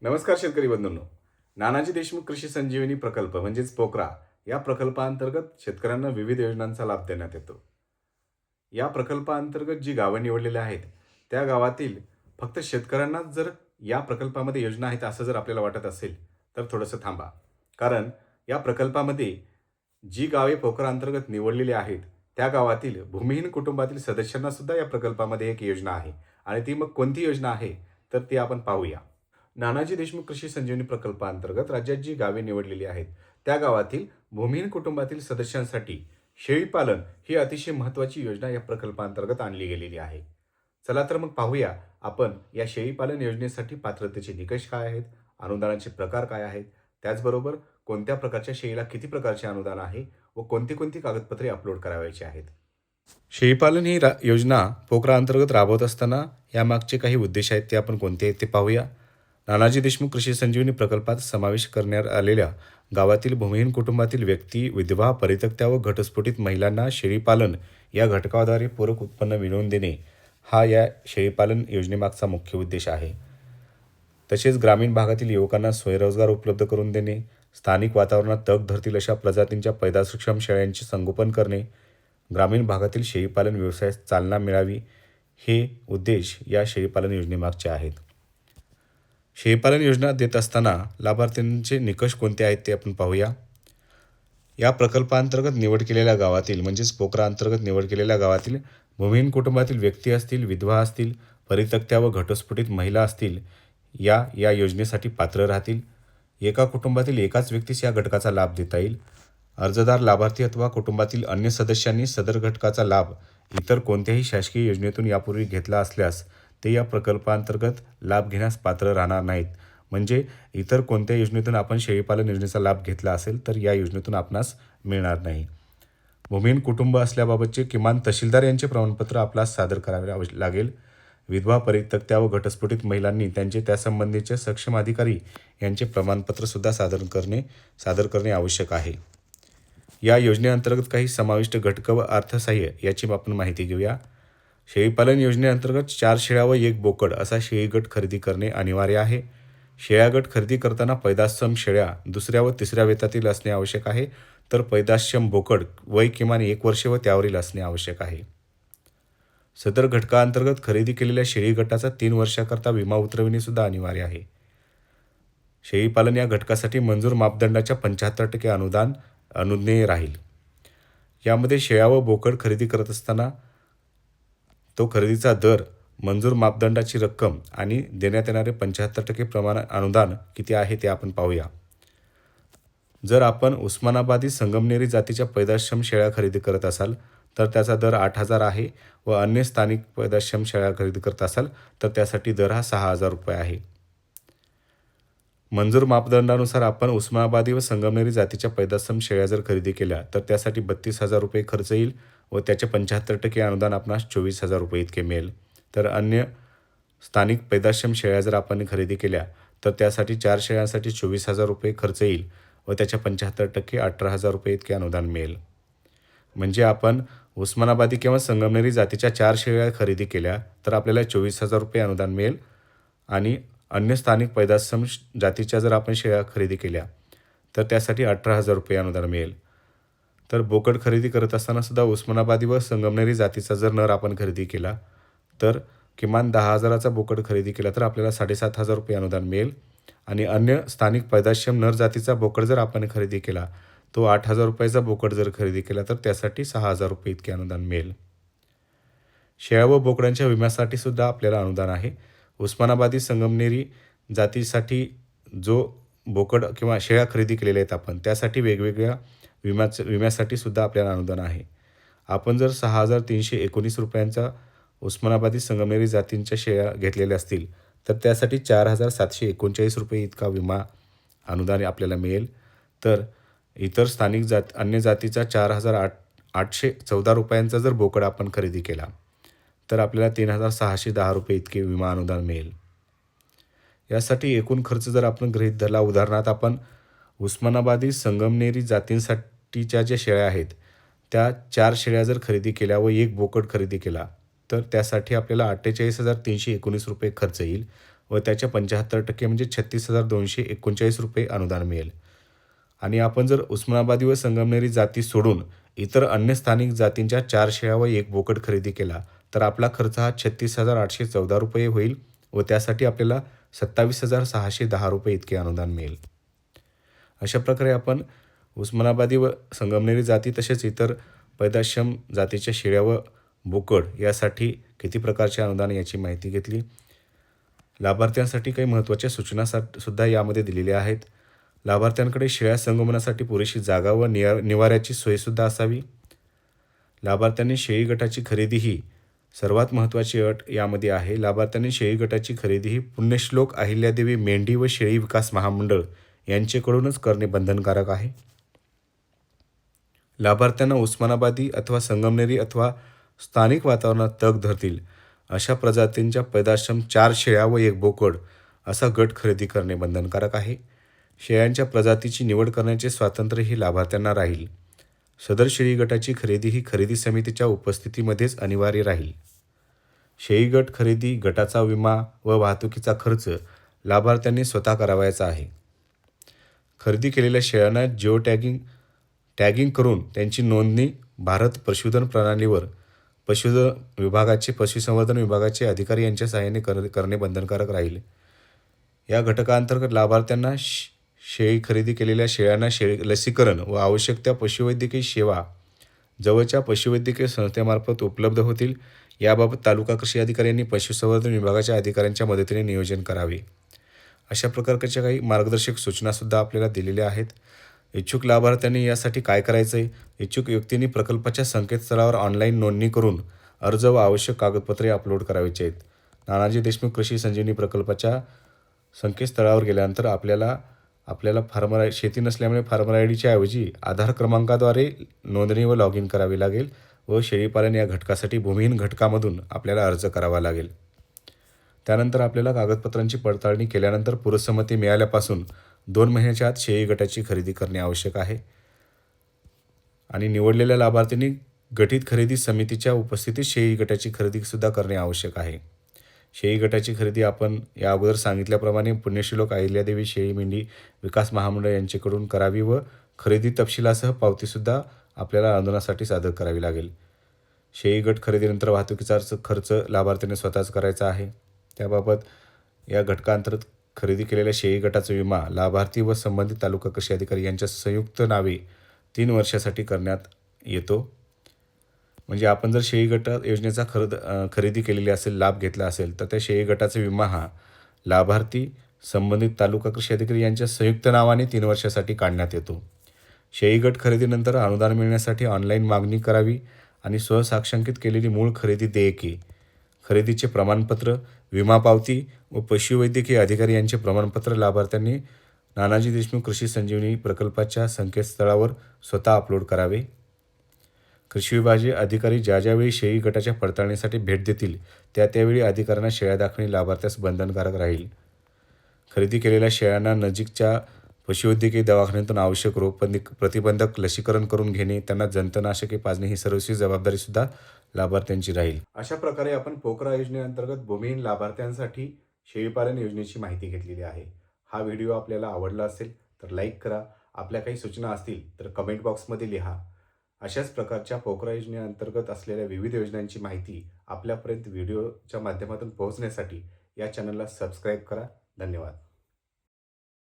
नमस्कार शेतकरी बंधूंनो. नानाजी देशमुख कृषी संजीवनी प्रकल्प म्हणजेच पोकरा या प्रकल्पाअंतर्गत शेतकऱ्यांना विविध योजनांचा लाभ देण्यात येतो. या प्रकल्पाअंतर्गत जी गावं निवडलेली आहेत, त्या गावातील फक्त शेतकऱ्यांनाच जर या प्रकल्पामध्ये योजना आहेत असं जर आपल्याला वाटत असेल, तर थोडंसं थांबा. कारण या प्रकल्पामध्ये जी गावे पोकरा अंतर्गत निवडलेली आहेत, त्या गावातील भूमिहीन कुटुंबातील सदस्यांना सुद्धा या प्रकल्पामध्ये एक योजना आहे आणि ती मग कोणती योजना आहे, तर ती आपण पाहूया. नानाजी देशमुख कृषी संजीवनी प्रकल्पाअंतर्गत राज्यात जी गावे निवडलेली आहेत, त्या गावातील भूमिहीन कुटुंबातील सदस्यांसाठी शेळीपालन ही अतिशय महत्त्वाची योजना या प्रकल्पाअंतर्गत आणली गेलेली आहे. चला तर मग पाहूया आपण या शेळीपालन योजनेसाठी पात्रतेचे निकष काय आहेत, अनुदानाचे प्रकार काय आहेत, त्याचबरोबर कोणत्या प्रकारच्या शेळीला किती प्रकारचे अनुदान आहे व कोणती कोणती कागदपत्रे अपलोड करावयाची आहेत. शेळीपालन ही योजना पोकरा अंतर्गत राबवत असताना यामागचे काही उद्देश आहेत ते आपण कोणते आहेत ते पाहूया. नानाजी देशमुख कृषी संजीवनी प्रकल्पात समावेश करण्यात आलेल्या गावातील भूमिहीन कुटुंबातील व्यक्ती, विधवा, परित्यक्त्या व घटस्फोटित महिलांना शेळीपालन या घटकाद्वारे पूरक उत्पन्न मिळवून देणे हा या शेळीपालन योजनेमागचा मुख्य उद्देश आहे. तसेच ग्रामीण भागातील युवकांना स्वयंरोजगार उपलब्ध करून देणे, स्थानिक वातावरणात तग धरतील अशा प्रजातींच्या पैदासक्षम शेळ्यांचे संगोपन करणे, ग्रामीण भागातील शेळीपालन व्यवसायास चालना मिळावी, हे उद्देश या शेळीपालन योजनेमागचे आहेत. शेळीपालन योजना देत असताना लाभार्थ्यांचे निकष कोणते आहेत ते आपण पाहूया. या प्रकल्पाअंतर्गत निवड केलेल्या गावातील म्हणजेच पोकरा अंतर्गत निवड केलेल्या गावातील भूमिहीन कुटुंबातील व्यक्ती असतील, विधवा असतील, परित्यक्त्या व घटस्फोटित महिला असतील, या या योजनेसाठी पात्र राहतील. एका कुटुंबातील एकाच व्यक्तीस या घटकाचा लाभ देता येईल. अर्जदार, लाभार्थी अथवा कुटुंबातील अन्य सदस्यांनी सदर घटकाचा लाभ इतर कोणत्याही शासकीय योजनेतून यापूर्वी घेतला असल्यास ते या प्रकल्पाअंतर्गत लाभ घेण्यास पात्र राहणार नाहीत. म्हणजे इतर कोणत्या योजनेतून आपण शेळीपालन योजनेचा लाभ घेतला असेल तर या योजनेतून आपणास मिळणार नाही. भूमिहीन कुटुंब असल्याबाबतचे किमान तहसीलदार यांचे प्रमाणपत्र आपल्यास सादर करावे लागेल. विधवा, परित्यक्त्या व घटस्फोटित महिलांनी त्यांचे त्यासंबंधीचे सक्षम अधिकारी यांचे प्रमाणपत्रसुद्धा सादर करणे आवश्यक आहे. या योजनेअंतर्गत काही समाविष्ट घटक व अर्थसहाय्य याची आपण माहिती घेऊया. शेळीपालन योजनेअंतर्गत 4 शेळ्या व 1 बोकड असा शेळी गट खरेदी करणे अनिवार्य आहे. शेळ्या गट खरेदी करताना पैदासक्षम शेळ्या 2ऱ्या व 3ऱ्या वेतातील असणे आवश्यक आहे, तर पैदासक्षम बोकड वय किमान 1 वर्ष व त्यावरील असणे आवश्यक आहे. सदर घटकाअंतर्गत खरेदी केलेल्या शेळी गटाचा 3 वर्षाकरता विमा उतरविणे सुद्धा अनिवार्य आहे. शेळीपालन या घटकासाठी मंजूर मापदंडाच्या 75% अनुदान अनुज्ञेय राहील. यामध्ये शेळ्या व बोकड खरेदी करत असताना तो खरेदीचा दर, मंजूर मापदंडाची रक्कम आणि देण्यात येणारे 75% प्रमाण अनुदान किती आहे ते आपण पाहूया. जर आपण उस्मानाबादी संगमनेरी जातीच्या पैदासक्षम शेळ्या खरेदी करत असाल तर त्याचा दर 8,000 आहे व अन्य स्थानिक पैदासक्षम शेळ्या खरेदी करत असाल तर त्यासाठी दर हा 6,000 रुपये आहे. मंजूर मापदंडानुसार आपण उस्मानाबादी व संगमनेरी जातीच्या पैदासक्षम शेळ्या जर खरेदी केल्या तर त्यासाठी 32,000 रुपये खर्च येईल व त्याचे 75% अनुदान आपणास 24,000 रुपये इतके मिळेल. तर अन्य स्थानिक पैदासक्षम शेळ्या जर आपण खरेदी केल्या तर त्यासाठी 4 शेळ्यांसाठी 24,000 रुपये खर्च येईल व त्याच्या 75% 18,000 रुपये इतके अनुदान मिळेल. म्हणजे आपण उस्मानाबादी किंवा संगमनेरी जातीच्या 4 शेळ्या खरेदी केल्या तर आपल्याला 24,000 रुपये अनुदान मिळेल आणि अन्य स्थानिक पैदासक्षम जातीच्या जर आपण शेळ्या खरेदी केल्या तर त्यासाठी 18,000 रुपये अनुदान मिळेल. तर बोकड खरेदी करत असताना सुद्धा उस्मानाबादी व संगमनेरी जातीचा जर नर आपण खरेदी केला तर किमान 10,000चा बोकड खरेदी केला तर आपल्याला 7,500 रुपये अनुदान मिळेल आणि अन्य स्थानिक पैदासक्षम नर जातीचा बोकड जर आपण खरेदी केला तो 8,000 रुपयाचा बोकड जर खरेदी केला तर त्यासाठी 6,000 रुपये इतके अनुदान मिळेल. शेळ्या व बोकडांच्या विम्यासाठी सुद्धा आपल्याला अनुदान आहे. उस्मानाबादी संगमनेरी जातीसाठी जो बोकड किंवा शेळ्या खरेदी केलेल्या आहेत आपण त्यासाठी वेगवेगळ्या विम्यासाठी सुद्धा आपल्याला अनुदान आहे. आपण जर 6,319 रुपयांचा उस्मानाबादी संगमनेरी जातींच्या शेळ्या घेतलेल्या असतील तर त्यासाठी 4,739 रुपये इतका विमा अनुदान आपल्याला मिळेल. तर इतर स्थानिक अन्य जातीचा 4,814 रुपयांचा जर बोकड आपण खरेदी केला तर आपल्याला 3,610 रुपये इतके विमा अनुदान मिळेल. यासाठी एकूण खर्च जर आपण गृहीत धरला, उदाहरणार्थ आपण उस्मानाबादी संगमनेरी जातींसाठीच्या ज्या शेळ्या आहेत त्या 4 शेळ्या जर खरेदी केल्या व 1 बोकड खरेदी केला तर त्यासाठी आपल्याला 48,319 रुपये खर्च येईल व त्याच्या 75% म्हणजे 36,239 रुपये अनुदान मिळेल. आणि आपण जर उस्मानाबादी व संगमनेरी जाती सोडून इतर अन्य स्थानिक जातींच्या 4 शेळ्या व 1 बोकड खरेदी केला तर आपला खर्च हा 36,814 रुपये होईल व त्यासाठी आपल्याला 27,610 रुपये इतके अनुदान मिळेल. अशा प्रकारे आपण उस्मानाबादी व संगमनेरी जाती तसेच इतर पैदाशम जातीच्या शेळ्या व बोकड यासाठी किती प्रकारचे अनुदान याची माहिती घेतली. लाभार्थ्यांसाठी काही महत्त्वाच्या सूचना सुद्धा यामध्ये दिलेल्या आहेत. लाभार्थ्यांकडे शेळ्या संगोपनासाठी पुरेशी जागा व निवाऱ्याची सोयसुद्धा असावी. लाभार्थ्यांनी शेळी गटाची खरेदी ही सर्वात महत्त्वाची अट यामध्ये आहे. लाभार्थ्यांनी शेळी गटाची खरेदी ही पुण्यश्लोक अहिल्यादेवी मेंढी व शेळी विकास महामंडळ यांच्याकडूनच करणे बंधनकारक आहे. लाभार्थ्यांना उस्मानाबादी अथवा संगमनेरी अथवा स्थानिक वातावरणात तग धरतील अशा प्रजातींच्या पैदाशम 4 शेळ्या व 1 बोकड असा गट खरेदी करणे बंधनकारक आहे. शेळ्यांच्या प्रजातीची निवड करण्याचे स्वातंत्र्य ही लाभार्थ्यांना राहील. सदर शेळी गटाची खरेदी ही खरेदी समितीच्या उपस्थितीमध्येच अनिवार्य राहील. शेळी गट खरेदी, गटाचा विमा व वाहतुकीचा खर्च लाभार्थ्यांनी स्वतः करावयाचा आहे. खरेदी केलेल्या शेळ्यांना टॅगिंग करून त्यांची नोंदणी भारत पशुधन प्रणालीवर पशुसंवर्धन विभागाचे अधिकारी यांच्या सहाय्याने करणे बंधनकारक राहील. या घटकांतर्गत लाभार्थ्यांना शेळी खरेदी केलेल्या शेळ्यांना लसीकरण व आवश्यक त्या पशुवैद्यकीय सेवा जवळच्या पशुवैद्यकीय संस्थेमार्फत उपलब्ध होतील. याबाबत तालुका कृषी अधिकारी यांनी पशुसंवर्धन विभागाच्या अधिकाऱ्यांच्या मदतीने नियोजन करावे. अशा प्रकारच्या काही मार्गदर्शक सूचनासुद्धा आपल्याला दिलेल्या आहेत. इच्छुक लाभार्थ्यांनी यासाठी काय करायचं आहे? इच्छुक व्यक्तींनी प्रकल्पाच्या संकेतस्थळावर ऑनलाईन नोंदणी करून अर्ज व आवश्यक कागदपत्रे अपलोड करायची आहेत. नानाजी देशमुख कृषी संजीवनी प्रकल्पाच्या संकेतस्थळावर गेल्यानंतर आपल्याला शेती नसल्यामुळे फार्मर आयडीच्या ऐवजी आधार क्रमांकाद्वारे नोंदणी व लॉग इन करावे लागेल व शेळीपालन या घटकासाठी भूमिहीन घटकामधून आपल्याला अर्ज करावा लागेल. त्यानंतर आपल्याला कागदपत्रांची पडताळणी केल्यानंतर पुरसंमती मिळाल्यापासून 2 महिन्याच्या आत शेळी गटाची खरेदी करणे आवश्यक आहे. आणि निवडलेल्या लाभार्थ्यांनी गठीत खरेदी समितीच्या उपस्थितीत शेळी गटाची खरेदीसुद्धा करणे आवश्यक आहे. शेळी गटाची खरेदी आपण या अगोदर सांगितल्याप्रमाणे पुण्यश्लोक अहिल्यादेवी शेळी मेंढी विकास महामंडळ यांच्याकडून करावी व खरेदी तपशिलासह पावतीसुद्धा आपल्याला अनुदानासाठी सादर करावी लागेल. शेळी गट खरेदीनंतर वाहतुकीचा खर्च लाभार्थ्याने स्वतःच करायचा आहे. त्याबाबत या घटकांतर्गत खरेदी केलेल्या शेळी गटाचा विमा लाभार्थी व संबंधित तालुका कृषी अधिकारी यांच्या संयुक्त नावे 3 वर्षासाठी करण्यात येतो. म्हणजे आपण जर शेळी गट योजनेचा खरेदी केलेली असेल, लाभ घेतला असेल तर त्या शेळी गटाचा विमा हा लाभार्थी, संबंधित तालुका कृषी अधिकारी यांच्या संयुक्त नावाने 3 वर्षासाठी काढण्यात येतो. शेळी गट खरेदीनंतर अनुदान मिळण्यासाठी ऑनलाईन मागणी करावी आणि स्वसाक्षांकित केलेली मूळ खरेदी देयके, खरेदीचे प्रमाणपत्र, विमा पावती व पशुवैद्यकीय अधिकारी यांचे प्रमाणपत्र लाभार्थ्यांनी नानाजी देशमुख कृषी संजीवनी प्रकल्पाच्या संकेतस्थळावर स्वतः अपलोड करावे. कृषी विभागीय अधिकारी ज्यावेळी शेळी गटाच्या पडताळणीसाठी भेट देतील त्यावेळी अधिकाऱ्यांना शेळ्या दाखवणे लाभार्थ्यास बंधनकारक राहील. खरेदी केलेल्या शेळ्यांना नजीकच्या पशुवैद्यकीय दवाखान्यातून आवश्यक रोग प्रतिबंधक लसीकरण करून घेणे, त्यांना जंतुनाशके पाजणे ही सर्वस्वी जबाबदारीसुद्धा लाभार्थ्यांची राहील. अशा प्रकारे आपण पोकरा योजनेअंतर्गत भूमिहीन लाभार्थ्यांसाठी शेळीपालन योजनेची माहिती घेतलेली आहे. हा व्हिडिओ आपल्याला आवडला असेल तर लाईक करा. आपल्या काही सूचना असतील तर कमेंट बॉक्समध्ये लिहा. अशाच प्रकारच्या पोकरा योजनेअंतर्गत असलेल्या विविध योजनांची माहिती आपल्यापर्यंत व्हिडिओच्या माध्यमातून पोहोचण्यासाठी या चॅनलला सबस्क्राईब करा. धन्यवाद.